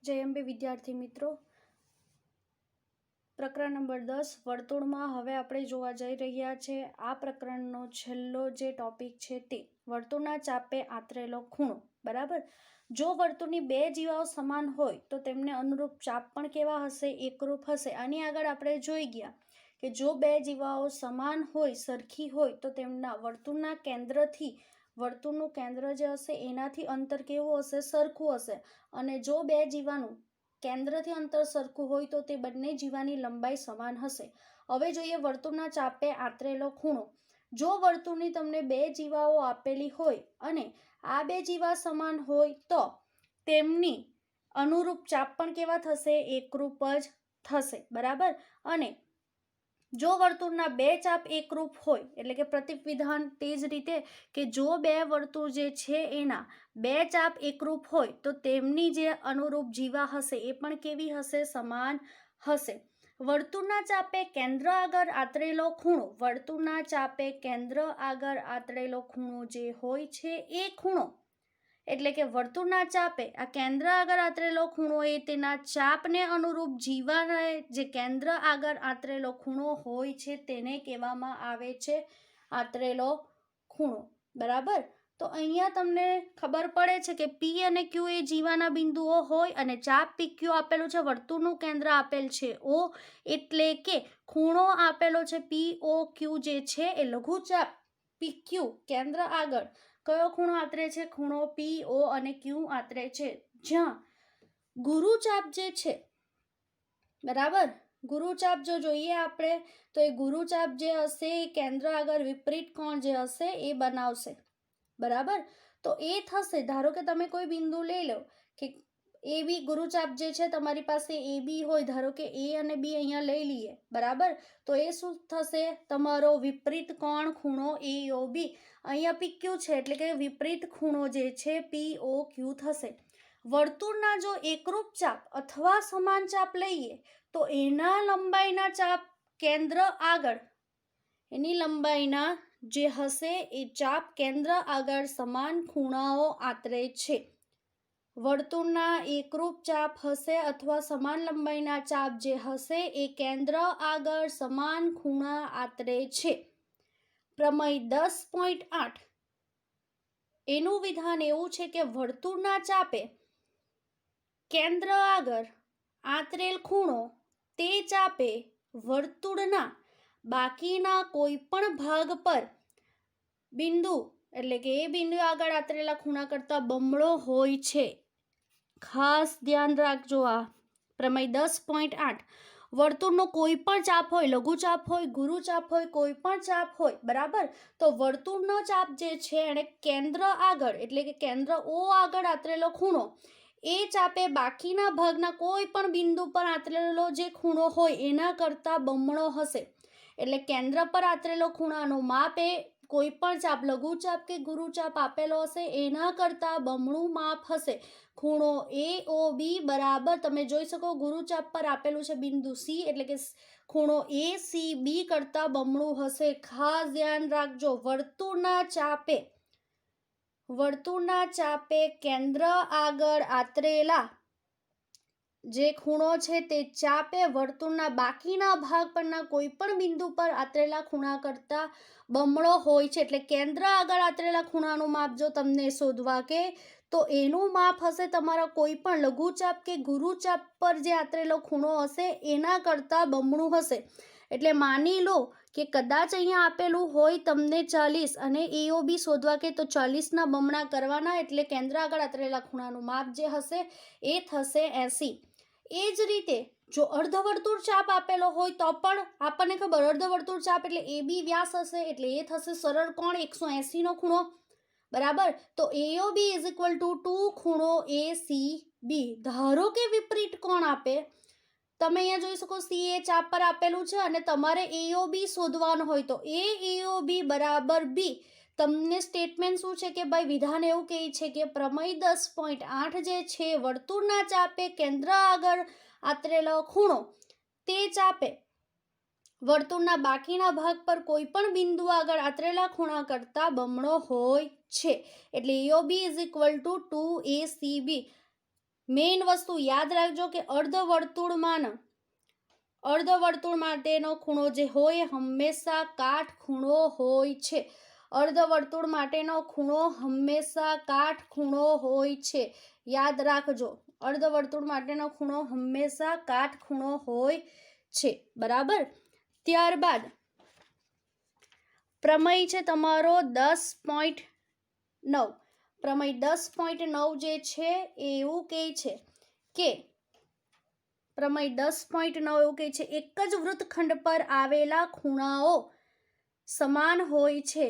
जय अंबे विद्यार्थी मित्रों, प्रकरण नंबर 10 वर्तुळ में हवे आपणे जोवा जई रह्या छे। आ प्रकरणनो छेल्लो जे टॉपिक छे ते वर्तुळना चापे आतरेलो खूणो। बराबर, जो वर्तुळनी बे जीवाओ समान होय तो तेमने अनुरूप चाप पण केवा हशे, एकरूप हशे। आनी आगळ आपणे जोई गया के जो बे जीवाओ समान होय, सरखी होय तो तेमना वर्तुळना केंद्रथी वर्तुळनुं केंद्र जे हशे एनाथी अंतर केवुं हशे, सरखुं हशे। अने जो बे जीवानुं केंद्रथी अंतर सरखुं होय तो ते बंने जीवानी लंबाई समान हशे। हवे जोईए वर्तुळना चापे आतरेलो खूणो। जो वर्तुळनी तमने बे जीवाओ आपेली होय अने आ बे जीवा समान होय तो तेमनी अनुरूप चाप पण केवा थशे, एकरूप ज थशे। बराबर, अने जो वर्तुळना बे चाप एकरूप होय एटले के प्रतिविधान तेज रीते के जो बे वर्तुळ जे छे एना बे चाप एकरूप होय तो तेमनी जे अनुरूप जीवा हशे ए पण केवी हशे, समान हशे। वर्तुळना चापे केंद्र आगर आतरेलो खूणो। वर्तुळना चापे केंद्र आगर आतरेलो खूणो जे होय छे ए खूणो एटले के वर्तुळना चापे आ केंद्र आगर आतरेलो खूणो ए तेना चापने अनुरूप जीवाने जे केंद्र आगर आतरेलो खूणो होय छे तेने कहेवामां आवे छे आतरेलो खूणो। बराबर, तो अहींया तमने खबर पड़े छे के पी अने क्यू ए जीवाना बिंदुओ होय अने चाप पी क्यू आपेलुं छे, वर्तुळनुं केंद्र आपेल छे ओ, एटले के खूणो आपेलो छे पी ओ क्यू जे छे ए लघुचाप पी क्यू केंद्र आगर कयो खूणो आतरे छे, खूणो पी ओ अने क्यू आतरे छे। ज्यां गुरुचाप जे छे, बराबर, गुरुचाप जो जोईए आपणे तो ए गुरुचाप जे हशे ए केंद्र आगर विपरीत कोण जे हशे ए बनावशे। बराबर, तो ए थशे, धारो के तमे कोई बिंदु लई लो के ए बी गुरुचाप जे छे तमारी पासे ए बी होय, धारो के ए अने बी अहींया लई लीए। बराबर, तो ए शुं थशे, तमारो विपरीत कोण खूणो ए ओ बी। अहींया पी क्यू छे एटले के विपरीत खूणो जे छे पी ओ क्यू थशे। वर्तुळना जो एकरूप चाप अथवा समान चाप लईए तो एना लंबाईना चाप केंद्र आगळ एनी लंबाईना जे हशे ए चाप केंद्र आगळ समान खूणाओ आतरे छे। वर्तुळना एकरूप चाप हशे अथवा समान लंबाईना चाप जे हशे ए केंद्र आगळ समान खूणा आतरे छे। प्रमेय 10.8 एनुं विधान एवुं छे के वर्तुळना चापे केंद्र आगर आतरेल खूणो ते चापे वर्तुळना बाकीना कोईपण भाग पर बिंदु एटले के ए बिंदु आगर आतरेला खूणा करता बमणो होय छे। खास ध्यान राखजो। आ प्रमेय 10.8 वर्तुळनो कोईपण चाप होय, लघुचाप होय, गुरुचाप होय, कोईपण चाप होय, बराबर, तो वर्तुळनो चाप जे छे एने केंद्र आगळ एटले के केंद्र ओ आगळ आतरेलो खूणो ए चापे बाकीना भागना कोईपण बिंदु पर आतरेलो जे खूणो होय एना करता बमणो हशे। एटले केंद्र पर आतरेलो खूणानुं माप ए कोईपण चाप लघुचाप के गुरुचाप आपेलो हशे एना करता बमणुं माप हशे। खूणो ए ओ बी बराबर तमे जोई शको गुरुचाप पर आपेलुं छे बिंदु सी एटले के खूणो ए सी बी करता बमणुं हशे। खास ध्यान राखजो, वर्तुळना चापे केंद्र आगळ आतरेला जे खूणो छे ते चापे वर्तुळना बाकीना भाग परना कोईपण बिंदु पर आतरेला खूणा करता बमणो होय छे। एटले केंद्र आगळ आतरेला खूणानुं माप जो तमने शोधवा के तो एनुं माप हशे तमारा कोईपण लघुचाप के गुरुचाप पर जे आतरेलो खूणो हशे एना करता बमणुं हशे। एटले मानी लो के कदाच अहींया आपेलुं होय तमने 40 अने EOB शोधवा के तो 40 ना बमणा करवाना एटले केंद्र आगळ आतरेला खूणानुं माप जे हशे ए थशे 80। ए ज रीते जो अर्धवर्तुळ चाप आपेलो होय तो पण आपणे खबर अर्धवर्तुळ चाप एटले AB व्यास हशे एटले ए थशे सरळ कोण 180 नो खूणो। बराबर, तो AOB इज इक्वल टू 2 खूणो ACB। धारो के विपरीत कोण आपे तमे अहींया जोई शको CA चाप पर आपेलुं छे अने तमारे AOB शोधवानो होय तो AOB बराबर B। तमने स्टेटमेंट शुं छे के भाई विधान एवुं कहे छे के प्रमेय 10.8 जे छे वर्तुळना चापे केंद्र आगळ आतरेलो खूणो ते चापे वर्तुळना बाकीना भाग पर कोईपण बिंदु आगळ आतरेला खूणा करता बमणो होय छे। एटले EOB is equal to 2ACB। Main વસ્તુ યાદ રાખજો કે અર્ધવર્તુળ માટેનો ખૂણો જે હોય હંમેશા કાટખૂણો હોય છે. અર્ધવર્તુળ માટેનો ખૂણો હંમેશા કાટખૂણો હોય છે. યાદ રાખજો, અર્ધવર્તુળ માટેનો ખૂણો હંમેશા કાટખૂણો હોય છે. બરાબર. ત્યારબાદ પ્રમેય છે તમારો 10.9. પ્રમેય 10.9 જે છે એ એવું કહે છે કે પ્રમેય 10.9 એવું કહે છે એક જ વૃત્તખંડ પર આવેલા ખૂણાઓ સમાન હોય છે.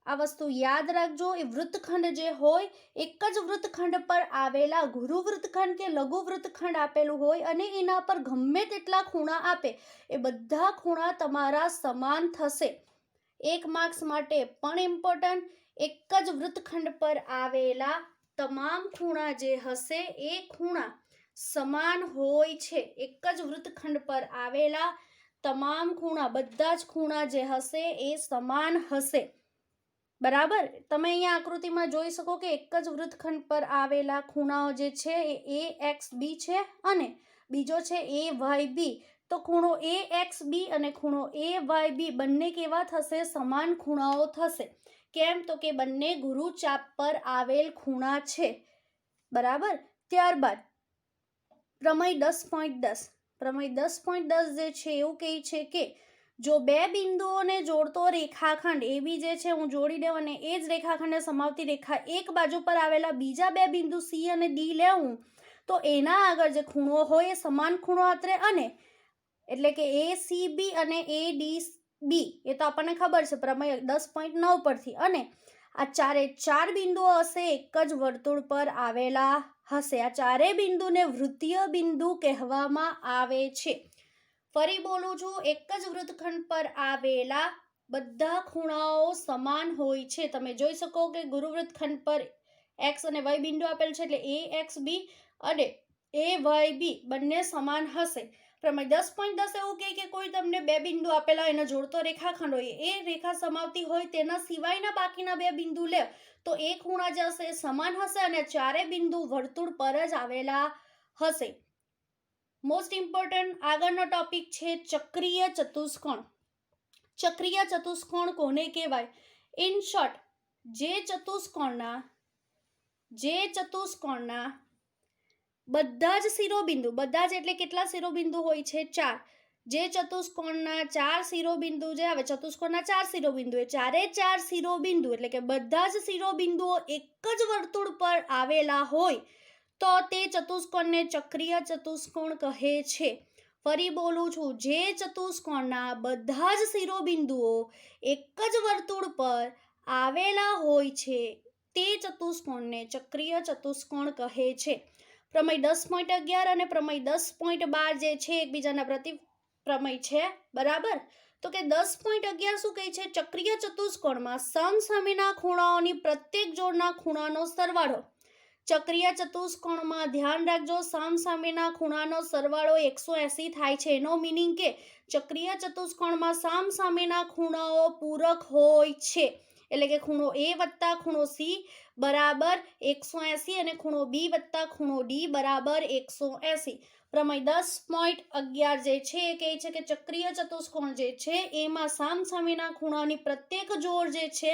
આ વસ્તુ યાદ રાખજો. એ વૃત્તખંડ જે હોય, એક જ વૃત્તખંડ પર આવેલા ગુરુ વૃત્તખંડ કે લઘુ વૃત્તખંડ આપેલું હોય અને એના પર ગમે તેટલા ખૂણા આપે, એ બધા ખૂણા તમારા સમાન થશે. 1 માર્ક્સ માટે પણ ઇમ્પોર્ટન્ટ, એક જ વૃત્તખંડ પર આવેલા તમામ ખૂણા જે હશે એ ખૂણા સમાન હોય છે. એક જ વૃત્તખંડ પર આવેલા તમામ ખૂણા, બધા જ ખૂણા જે હશે એ સમાન હશે. બરાબર. તમે અહીંયા આકૃતિમાં જોઈ શકો કે એક જ વૃત્તખંડ પર આવેલા ખૂણાઓ જે છે એ AXB છે અને બીજો છે AYB. તો ખૂણો AXB અને ખૂણો AYB બંને કેવા થશે? સમાન ખૂણાઓ થશે. કેમ? તો કે બંને ગુરુચાપ પર આવેલ ખૂણા છે. બરાબર. ત્યારબાદ પ્રમેય 10.10. પ્રમેય 10.10 જે છે એવું કહે છે કે જો બે બિંદુઓને જોડતો રેખાખંડ AB જે છે હું જોડી દઉં અને એ જ રેખાખંડને સમાવતી રેખા એક બાજુ પર આવેલા બીજા બે બિંદુ C અને D લેવું, તો એના આગળ જે ખૂણો હોય એ સમાન ખૂણો આતરે, અને એટલે કે ACB અને ADB એ તો આપણને ખબર છે પ્રમેય 10.9 પરથી. અને આ ચાર બિંદુઓ હશે એક જ વર્તુળ પર આવેલા હશે. આ ચારે બિંદુને વૃત્તીય બિંદુ કહેવામાં આવે છે. ફરી બોલું છું, એક જ વૃત્તખંડ પર આવેલા બધા ખૂણાઓ સમાન હોય છે. તમે જોઈ શકો કે ગુરુ વૃત્તખંડ પર X અને Y બિંદુ આપેલ છે એટલે AXB અને AYB બંને સમાન હશે. પ્રમેય 10.10 એવું કહે કે કોઈ તમને બે બિંદુ આપેલા એને જોડતો રેખાખંડ હોય, એ રેખા સમાવતી હોય તેના સિવાયના બાકીના બે બિંદુ લે તો એ ખૂણા જે હશે સમાન હશે અને ચારે બિંદુ વર્તુળ પર જ આવેલા હશે. મોસ્ટ ઇમ્પોર્ટન્ટ આગળનો ટોપિક છે ચક્રીય ચતુષ્કોણ. ચક્રીય ચતુષ્કોણ કોને કહેવાય? ઇન શોર્ટ, જે ચતુષ્કોણના બધા જ શિરોબિંદુ, બધા જ એટલે કેટલા શિરોબિંદુ હોય છે? 4. જે ચતુષ્કોણના 4 શિરોબિંદુ જે આવે, ચતુષ્કોણના 4 શિરોબિંદુ, એ ચારે 4 શિરોબિંદુ એટલે કે બધા જ શિરોબિંદુઓ એક જ વર્તુળ પર આવેલા હોય તો તે ચતુષ્કોણને ચક્રીય ચતુષ્કોણ કહે છે. ફરી બોલું છું, જે ચતુષ્કોણના બધા જ શિરોબિંદુઓ એક જ વર્તુળ પર આવેલા હોય છે તે ચતુષ્કોણને ચક્રીય ચતુષ્કોણ કહે છે. પ્રમેય 10.11 અને પ્રમેય 10.12 જે છે એકબીજાના પ્રતિપ્રમેય છે. બરાબર. તો કે 10.11 શું કહે છે? ચક્રીય ચતુષ્કોણમાં સમસામેના ખૂણાઓની પ્રત્યેક જોડના ખૂણાનો સરવાળો. ચક્રીય ચતુષ્કોણમાં ધ્યાન રાખજો, સામસામેના ખૂણાનો સરવાળો 180 થાય છે. એનો મીનિંગ કે ચક્રીય ચતુષ્કોણમાં સામસામેના ખૂણાઓ પૂરક હોય છે. એટલે કે ખૂણો A વત્તા ખૂણો C બરાબર 180 અને ખૂણો B વત્તા ખૂણો D બરાબર 180. પ્રમેય 10.11 જે છે એ કહે છે કે ચક્રીય ચતુષ્કોણ જે છે એમાં સામસામેના ખૂણાની પ્રત્યેક જોડ જે છે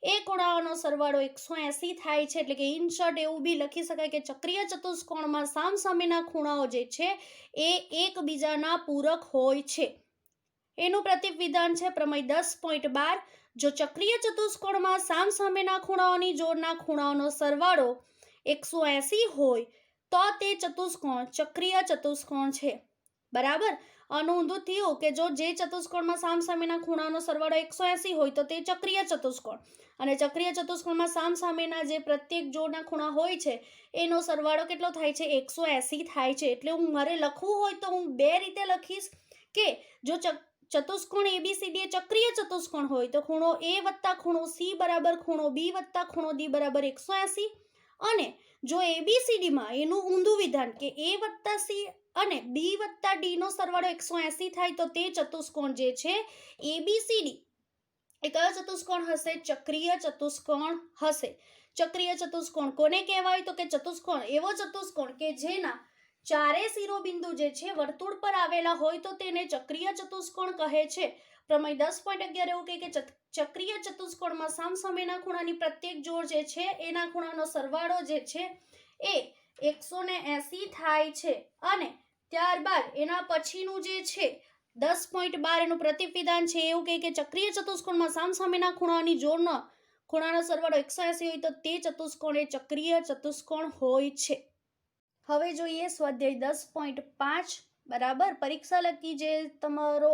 એ ખૂણાઓનો સરવાળો 180 થાય છે. એટલે કે ઇન શોર્ટ એવું બી લખી શકાય કે ચક્રીય ચતુષ્કોણમાં સામસામેના ખૂણાઓ જે છે એ એકબીજાના પૂરક હોય છે. એનું પ્રતિવિધાન છે પ્રમેય 10.12. જો ચક્રીય ચતુષ્કોણમાં સામસામેના ખૂણાઓની જોડના ખૂણાઓનો સરવાળો 180 હોય તો તે ચતુષ્કોણ ચક્રીય ચતુષ્કોણ છે. બરાબર. અનોંધું થયું કે જો જે ચતુષ્કોણમાં સામસામેના ખૂણાનો સરવાળો 180 હોય તો તે ચક્રીય ચતુષ્કોણ, અને ચક્રીય ચતુષ્કોણમાં સામસામેના જે પ્રત્યેક જોડના ખૂણા હોય છે એનો સરવાળો કેટલો થાય છે? 180 થાય છે. એટલે હું મારે લખવું હોય તો હું બે રીતે લખીશ કે જો ચતુષ્કોણ ABCD એ ચક્રીય ચતુષ્કોણ હોય તો ખૂણો A વત્તા ખૂણો C બરાબર ખૂણો B વત્તા ખૂણો D બરાબર 180, અને જો ABCD માં એનું ઊંધું વિધાન કે A વત્તા C અને B વત્તા D નો સરવાળો 180 થાય તો તે ચતુષ્કોણ જે છે ABCD એ કયો ચતુષ્કોણ હશે? ચક્રીય ચતુષ્કોણ હશે. ચક્રીય ચતુષ્કોણ કોને કહેવાય? તો કે ચતુષ્કોણ એવો ચતુષ્કોણ કે જેના ચારે શિરોબિંદુ જે છે વર્તુળ પર આવેલા હોય તો તેને ચક્રીય ચતુષ્કોણ કહે છે. પ્રમેય 10.11 એવું કહે કે ચક્રીય ચતુષ્કોણમાં સામસામેના ખૂણાની પ્રત્યેક જોડ જે છે એના ખૂણાનો સરવાળો જે છે એ 180 થાય છે. અને ત્યારબાદ એના પછીનું જે છે 10.12 એનું પ્રતિવિધાન છે એવું કહે કે ચક્રીય ચતુષ્કોણમાં સામસામેના ખૂણાની જોડનો ખૂણાનો સરવાળો 180 હોય તો તે ચતુષ્કોણ એ ચક્રીય ચતુષ્કોણ હોય છે. હવે જોઈએ સ્વાધ્યાય 10.5 બરાબર. પરીક્ષા લખી જે તમારો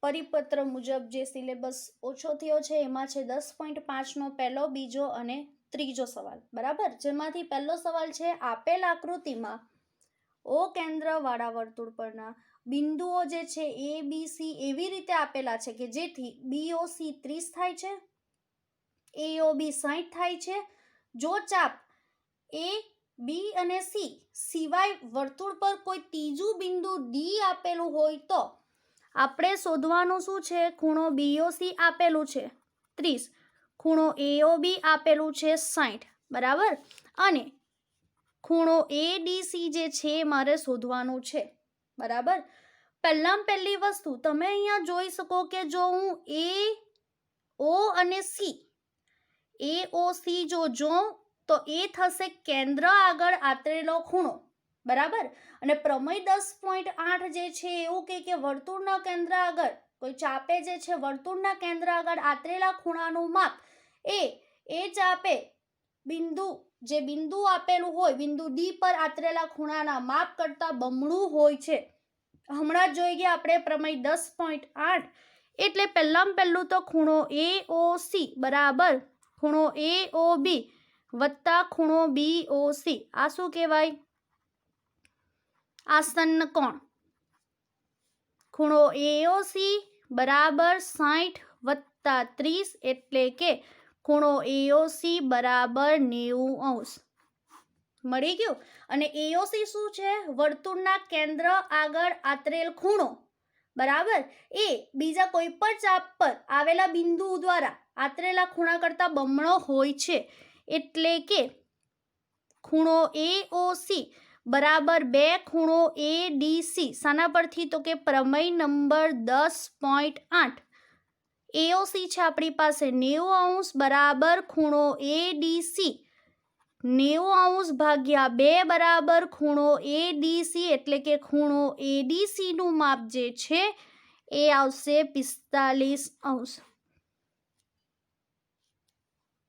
પરિપત્ર મુજબ જે સિલેબસ ઓછો થયો છે એમાં છે 10.5 નો પહેલો, બીજો અને ત્રીજો સવાલ બરાબર. જેમાંથી પહેલો સવાલ છે આપેલ આકૃતિમાં ઓ કેન્દ્ર વાળા વર્તુળ પરના બિંદુઓ જે છે એ બી સી એવી રીતે આપેલા છે કે જેથી BOC 30 થાય છે, AOB 60 થાય છે. જો ચાપ A, B અને C સિવાય વર્તુળ પર કોઈ ત્રીજું બિંદુ D આપેલું હોય તો આપણે શોધવાનું શું છે? ખૂણો BOC આપેલું છે 30, ખૂણો AOB આપેલું છે 60 બરાબર, અને ખૂણો ADC જે છે મારે શોધવાનું છે બરાબર. પહેલી વસ્તુ તમે અહીંયા જોઈ શકો કે જો હું AO અને C AOC જો જોઉં તો એ થશે કેન્દ્ર આગળ આતરેલો ખૂણો બરાબર. અને પ્રમેય 10.8 જે છે એવું કે વર્તુળના કેન્દ્ર આગળ કોઈ ચાપે જે છે વર્તુળના કેન્દ્ર આગળ આતરેલા ખૂણાનું માપ એ ચાપે જે બિંદુ આપેલું હોય બિંદુ D પર આતરેલા ખૂણાના માપ કરતા બમણું હોય છે. હમણાં જોઈ ગયા આપણે પ્રમેય 10.8. એટલે પહેલું તો ખૂણો AOC બરાબર ખૂણો AOB વત્તા ખૂણો BOC આ શું કહેવાય? આસન્ન કોણ. ખૂણો AOC બરાબર 60 વત્તા 30 એટલે કે ખૂણો AOC બરાબર 90°. મળી ગયું. અને AOC શું છે? વર્તુળના કેન્દ્ર આગળ આતરેલ ખૂણો બરાબર. એ બીજા કોઈ પણ ચાપ પર આવેલા બિંદુ દ્વારા આતરેલા ખૂણા કરતા બમણો હોય છે. એટલે કે ખૂણો AOC બરાબર 2 ખૂણો ADC. શાના પરથી? તો કે પ્રમેય નંબર 10.8. AOC છે આપણી પાસે 90° બરાબર ખૂણો ADC 90° ભાગ્યા 2 બરાબર ખૂણો ADC એટલે કે ખૂણો ADC નું માપ જે છે એ આવશે 45°.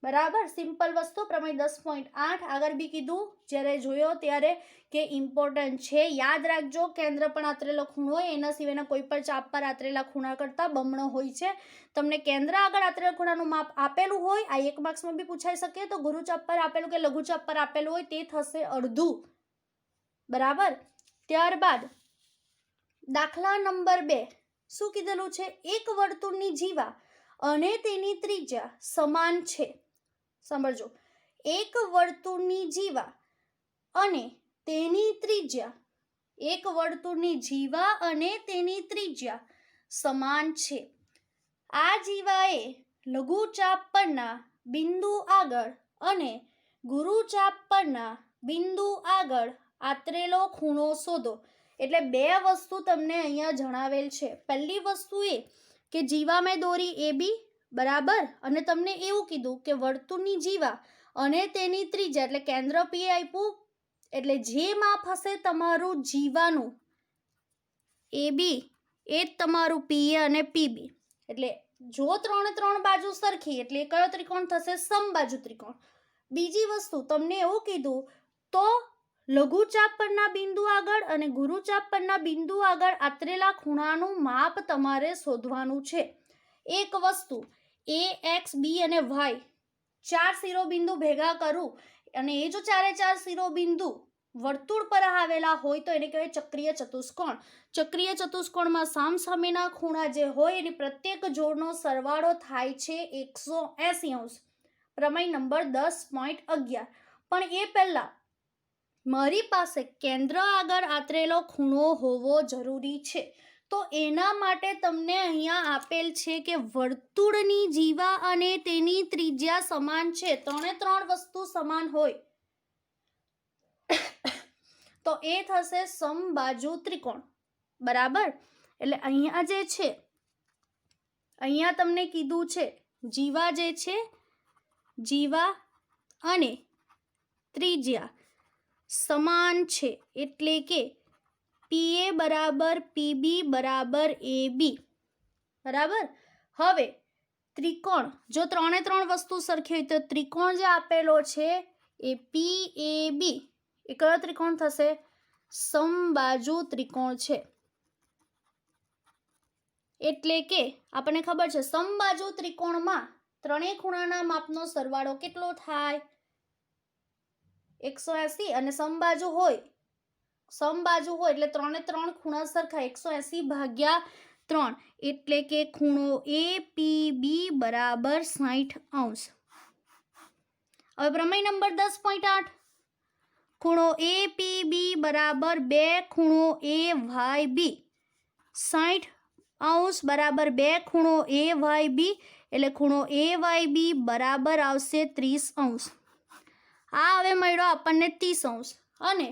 બરાબર. સિમ્પલ વસ્તુ. પ્રમેય 10.8 આગળ બી કીધું જ્યારે જોયો ત્યારે કે ઇમ્પોર્ટન્ટ છે. યાદ રાખજો કેન્દ્ર પણ આતરેલો ખૂણો હોય એના સિવાયના કોઈ પણ ચાપ પર આતરેલા ખૂણા કરતા બમણો હોય છે. તમને કેન્દ્ર આગળ આતરેલા ખૂણાનું માપ આપેલું હોય આ 1 માર્ક્સમાં બી પૂછાઈ શકે તો ગુરુ ચાપ પર આપેલું કે લઘુ ચાપ પર આપેલું હોય તે થશે અડધું બરાબર. ત્યારબાદ દાખલા નંબર 2 શું કીધેલું છે? એક વર્તુળની જીવા અને તેની ત્રિજ્યા સમાન છે. સમજો. એક વર્તુળની જીવા અને તેની ત્રિજ્યા સમાન છે. આ જીવાએ લઘુ ચાપ પરના બિંદુ આગળ અને ગુરુ ચાપ પરના બિંદુ આગળ આતરેલો ખૂણો શોધો. એટલે 2 વસ્તુ તમને અહીંયા જણાવેલ છે. પહેલી વસ્તુ એ કે જીવા મેં દોરી AB બરાબર, અને તમને એવું કીધું કે વર્તુળની જીવા અને તેની ત્રિજ્યા એટલે કેન્દ્ર P આપ્યું એટલે જે માપ હશે તમારું જીવાનું AB એ જ તમારું PA અને PB. એટલે જો 3 બાજુ સરખી એટલે કયો ત્રિકોણ થશે? સમબાજુ ત્રિકોણ. બીજી વસ્તુ તમને એવું કીધું તો લઘુ ચાપ પરના બિંદુ આગળ અને ગુરુ ચાપ પરના બિંદુ આગળ આતરેલા ખૂણાનું માપ તમારે શોધવાનું છે. એક વસ્તુ A, X, B અને Y 4 શિરોબિંદુ ભેગા કરું અને એ જો 4 શિરોબિંદુ વર્તુળ પર આવેલા હોય તો એને કહેવાય ચક્રીય ચતુષ્કોણ. ચક્રીય ચતુષ્કોણમાં સામસામેના ખૂણા જે હોય એની પ્રત્યેક જોડનો સરવાળો થાય છે 180°. પ્રમેય નંબર 10.11. પણ એ પહેલા મારી પાસે કેન્દ્ર આગળ આતરેલો ખૂણો હોવો જરૂરી છે. તો એના માટે તમને અહીંયા આપેલ છે કે વર્તુળની જીવા અને તેની ત્રિજ્યા સમાન છે, ત્રણ વસ્તુ સમાન હોય તો એ થશે સમબાજુ ત્રિકોણ, બરાબર. એટલે અહીંયા જે છે, અહીંયા તમને કીધું છે જીવા જે છે, જીવા અને ત્રિજ્યા સમાન છે, એટલે કે PA બરાબર PB બરાબર AB, બરાબર. હવે ત્રિકોણ, જો ત્રણ વસ્તુ સરખી હોય તો ત્રિકોણ જે આપેલો છે એ PAB એ કયો ત્રિકોણ થશે? સમબાજુ ત્રિકોણ છે. એટલે કે આપણને ખબર છે સમબાજુ ત્રિકોણમાં ત્રણેય ખૂણાના માપનો સરવાળો કેટલો થાય? 180. અને સમબાજુ હોય એટલે ત્રણ ખૂણા સરખા, 180/3, એટલે કે ખૂણો APB બરાબર 60°. હવે પ્રમેય નંબર 10.8, ખૂણો APB બરાબર 2 ખૂણો AYB, 60° બરાબર 2 ખૂણો AYB, એટલે ખૂણો AYB બરાબર આવશે 30°. આ હવે મળ્યો આપણને 30°. અને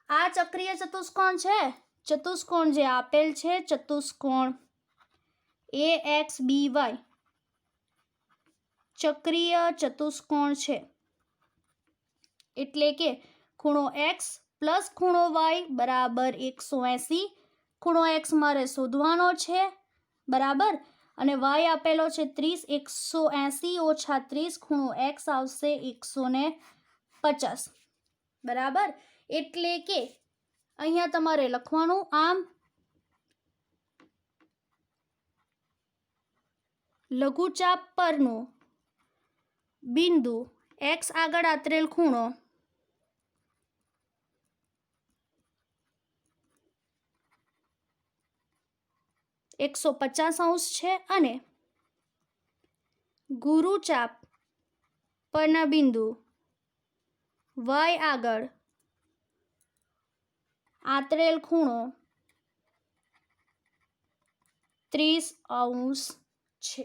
આ ચક્રીય ચતુષ્કોણ છે, ચતુષ્કોણ જે આપેલ છે ચતુષ્કોણ AXBY ચક્રીય ચતુષ્કોણ છે, એટલે કે ખૂણો X પ્લસ ખૂણો Y બરાબર 180. ખૂણો X મારે શોધવાનો છે, બરાબર, અને Y આપેલો છે 30, 180 ઓછા 30, ખૂણો X આવશે 150, બરાબર. એટલે કે અહીંયા તમારે લખવાનું આમ લઘુચાપ પરનો બિંદુ X આગળ આતરેલ ખૂણો 150° છે, અને ગુરુચાપ પરના બિંદુ Y આગળ આતરેલ ખૂણો 30° છે,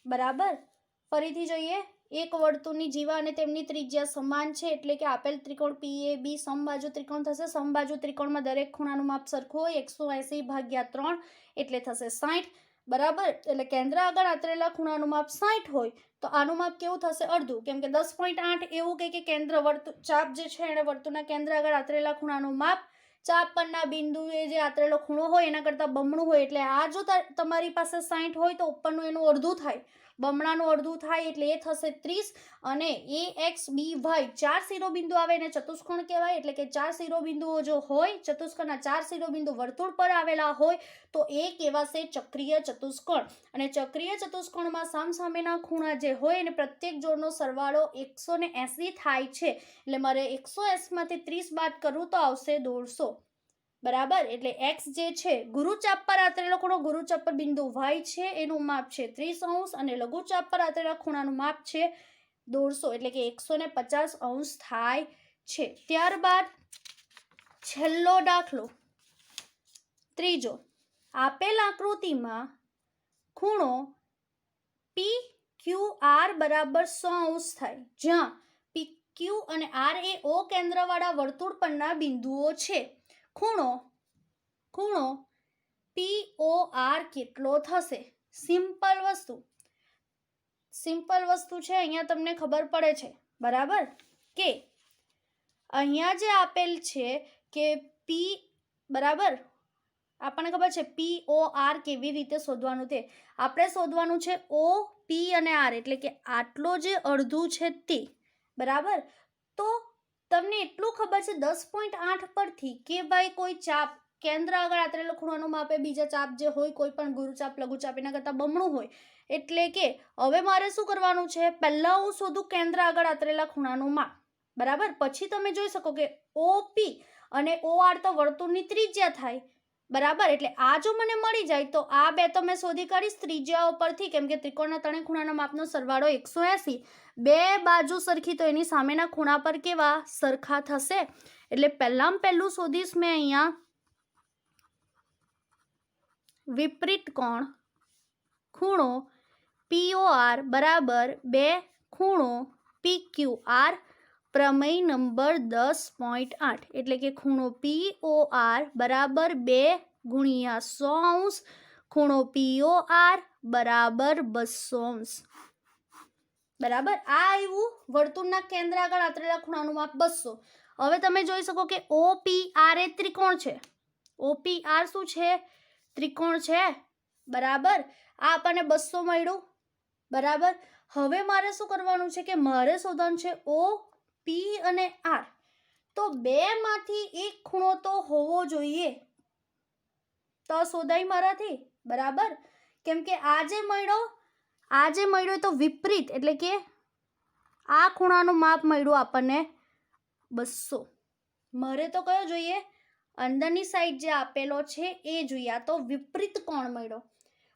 બરાબર. ફરીથી જોઈએ, એક વર્તુળની જીવા અને તેમની ત્રિજ્યા સમાન છે, એટલે કે આપેલ ત્રિકોણ PAB સમબાજુ ત્રિકોણ થશે. સમબાજુ ત્રિકોણમાં દરેક ખૂણાનું માપ સરખું હોય, 180/3 એટલે થશે 60, બરાબર. એટલે કેન્દ્ર આગળ આતરેલા ખૂણાનું માપ 60 હોય તો આનું માપ કેવું થશે? અડધું, કેમ કે 10.8 એવું કહે કે કેન્દ્ર ચાપ જે છે એને વર્તુળના કેન્દ્ર આગળ આતરેલા ખૂણાનું માપ ચાપ પરના બિંદુએ જે આતરેલો ખૂણો હોય એના કરતાં બમણું હોય. એટલે આ જો તમારી પાસે 60 હોય તો ઉપરનું એનું અડધું થાય, બમણાનું અડધું થાય, એટલે એ થશે 30. અને AXBY 4 શિરોબિંદુ આવે એને ચતુષ્કોણ કહેવાય. એટલે કે 4 શિરોબિંદુઓ જો હોય, ચતુષ્કોણના 4 શિરોબિંદુ વર્તુળ પર આવેલા હોય તો એ કહેવાશે ચક્રીય ચતુષ્કોણ. અને ચક્રીય ચતુષ્કોણમાં સામસામેના ખૂણા જે હોય એને પ્રત્યેક જોડનો સરવાળો 180 થાય છે. એટલે મારે 180 માંથી 30 બાદ કરવું તો આવશે 150, બરાબર. એટલે X જે છે ગુરુચાપ પર આતરેલો ખૂણો, ગુરુચાપ પર બિંદુ Y છે એનું માપ છે 30°, અને લઘુચાપ પર આતરેલા ખૂણાનું માપ છે 150, એટલે કે 150° થાય છે. ત્યારબાદ છેલ્લો દાખલો ત્રીજો, આપેલ આકૃતિમાં ખૂણો PQR બરાબર 100° થાય, જ્યાં PQ અને R એ O કેન્દ્રવાળા વર્તુળ પરના બિંદુઓ છે. ખૂણો POR કેટલો થશે? સિમ્પલ વસ્તુ છે, અહીંયા તમને ખબર પડે છે, બરાબર, કે અહીંયા જે આપેલ છે કે P બરાબર, આપણને ખબર છે POR કેવી રીતે શોધવાનું તે આપણે શોધવાનું છે OP અને R, એટલે કે આટલો જે અડધું છે તે, બરાબર. તો તમને એટલું ખબર છે 10.8 પરથી કે ભાઈ કોઈ ચાપ કેન્દ્ર આગળ આતરેલો ખૂણાનું માપે બીજા ચાપ જે હોય, કોઈ પણ ગુરુચાપ લઘુચાપ એના કરતાં બમણું હોય. એટલે કે હવે મારે શું કરવાનું છે? પહેલા હું શોધું કેન્દ્ર આગળ આતરેલા ખૂણાનું માપ, બરાબર. પછી તમે જોઈ શકો કે OP અને OR તો વર્તુળની ત્રિજ્યા થાય, બરાબર. એટલે આ જો મને મળી જાય તો આ બે તો મેં શોધી કાઢીશ ત્રિજ્યાઓ પરથી, કેમ કે ત્રિકોણના ત્રણેય ખૂણાના માપનો સરવાળો 180, બે બાજુ સરખી તો એની સામેના ખૂણા પર કેવા? સરખા થશે. એટલે પહેલું શોધીશ મેં અહીંયા વિપરીત કોણ ખૂણો POR બરાબર 2 ખૂણો PQR પ્રમેય નંબર 10.8 એટલે કે ખૂણો POR બરાબર 2 ગુણ્યા 100 અંશ ખૂણો POR બરાબર 200 અંશ બરાબર. આ આવ્યું વર્તુળના કેન્દ્ર આગળ આંતરેલા ખૂણાનું માપ 200. હવે તમે જોઈ શકો કે OPR એ ત્રિકોણ છે. OPR શું છે? ત્રિકોણ છે બરાબર. આ આપણને 200 મળ્યું બરાબર. હવે મારે શું કરવાનું છે કે મારે શોધવાનું છે OP અને R. તો બે માંથી એક ખૂણો તો હોવો જોઈએ તો શોધાય મારાથી બરાબર. કેમ કે આ જે મળ્યો તો વિપરીત એટલે કે આ ખૂણાનું માપ મળ્યું આપણને 200. મારે તો કયો જોઈએ? અંદરની સાઈડ જે આપેલો છે એ જોઈએ. આ તો વિપરીત કોણ મળ્યો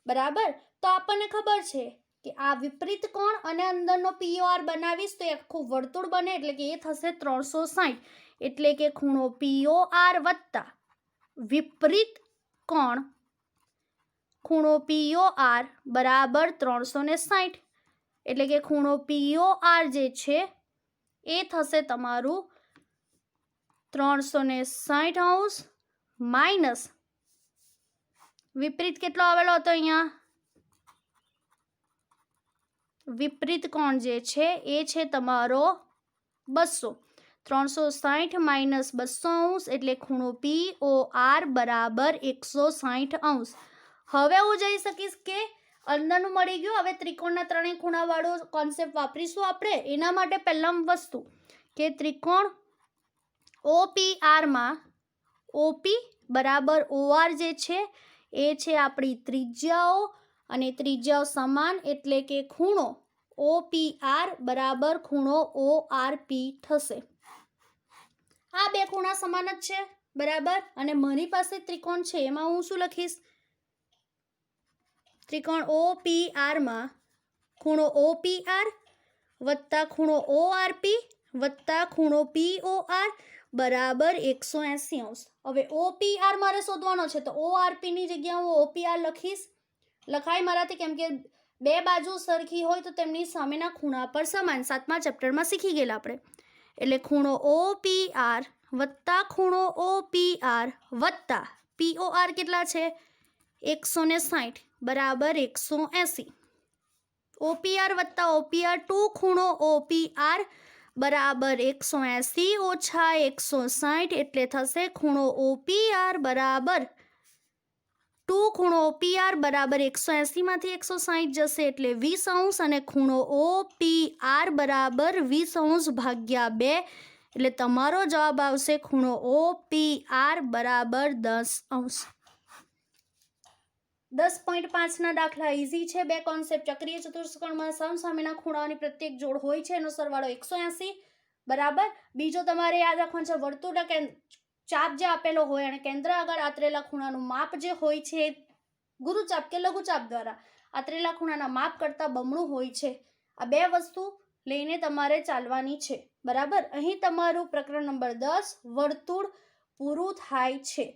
બરાબર. તો આપણને ખબર છે કે આ વિપરીત કોણ અને અંદરનો POR બનાવીશ તો આખું વર્તુળ બને એટલે કે એ થશે 360 એટલે કે ખૂણો POR વત્તા વિપરીત કોણ ખૂણો POR બરાબર 360 એટલે કે ખૂણો POR જે છે એ થશે તમારું 360 અંશ માઇનસ વિપરીત કેટલો આવેલો હતો અહીંયા? વિપરીત કોણ જે છે એ છે તમારો 200. 360 માઇનસ 200 અંશ એટલે ખૂણો POR બરાબર 160 અંશ. હવે હું જઈ શકીશ કે અંદરનું મળી ગયું. હવે ત્રિકોણના ત્રણેય ખૂણાવાળો કોન્સેપ્ટ વાપરીશું આપણે. એના માટે પહેલાં વસ્તુ કે ત્રિકોણ OPR માં OP બરાબર OR જે છે એ છે આપણી ત્રિજ્યાઓ અને ત્રિજ્યાઓ સમાન એટલે કે ખૂણો OPR બરાબર ખૂણો ORP થશે. આ બે ખૂણા સમાન જ છે બરાબર. અને મારી પાસે ત્રિકોણ છે એમાં હું શું લખીશ? ત્રિકોણ OPR માં ખૂણો OPR વત્તા ખૂણો ORP વત્તા ખૂણો POR બરાબર 180 અંશ. હવે OPR મારે શોધવાનો છે તો ORP ની જગ્યાએ હું OPR લખીશ. લખાય મારાથી કેમ કે બે બાજુ સરખી હોય તો તેમની સામેના ખૂણા પર સમાન. 7મા ચેપ્ટરમાં શીખી ગયેલા આપણે. એટલે ખૂણો OPR વત્તા ખૂણો OPR વત્તા POR કેટલા છે? 160 બરાબર 180. OPR વત્તા OPR2 ખૂણો OPR બરાબર 180 ઓછા 160 એટલે થશે ખૂણો OPR બરાબર 2 ખૂણો OPR બરાબર 180 માંથી 160 જશે એટલે 20 અંશ અને ખૂણો OPR બરાબર 20 અંશ ભાગ્યા 2 એટલે તમારો જવાબ આવશે ખૂણો OPR બરાબર 10 અંશ. 10.5ના દાખલા ઇઝી છે. બે કોન્સેપ્ટ ચક્રીય ચતુષ્કોણમાં સામસામેના ખૂણાઓની પ્રત્યેક જોડ હોય છે એનો સરવાળો 180 બરાબર. બીજો તમારે યાદ રાખવાનું છે વર્તુળના ચાપ જે આપેલો હોય અને કેન્દ્ર આગળ આતરેલા ખૂણાનું માપ જે હોય છે ગુરુચાપ કે લઘુચાપ દ્વારા આતરેલા ખૂણાના માપ કરતાં બમણું હોય છે. આ બે વસ્તુ લઈને તમારે ચાલવાની છે બરાબર. અહીં તમારું પ્રકરણ નંબર 10 વર્તુળ પૂરું થાય છે.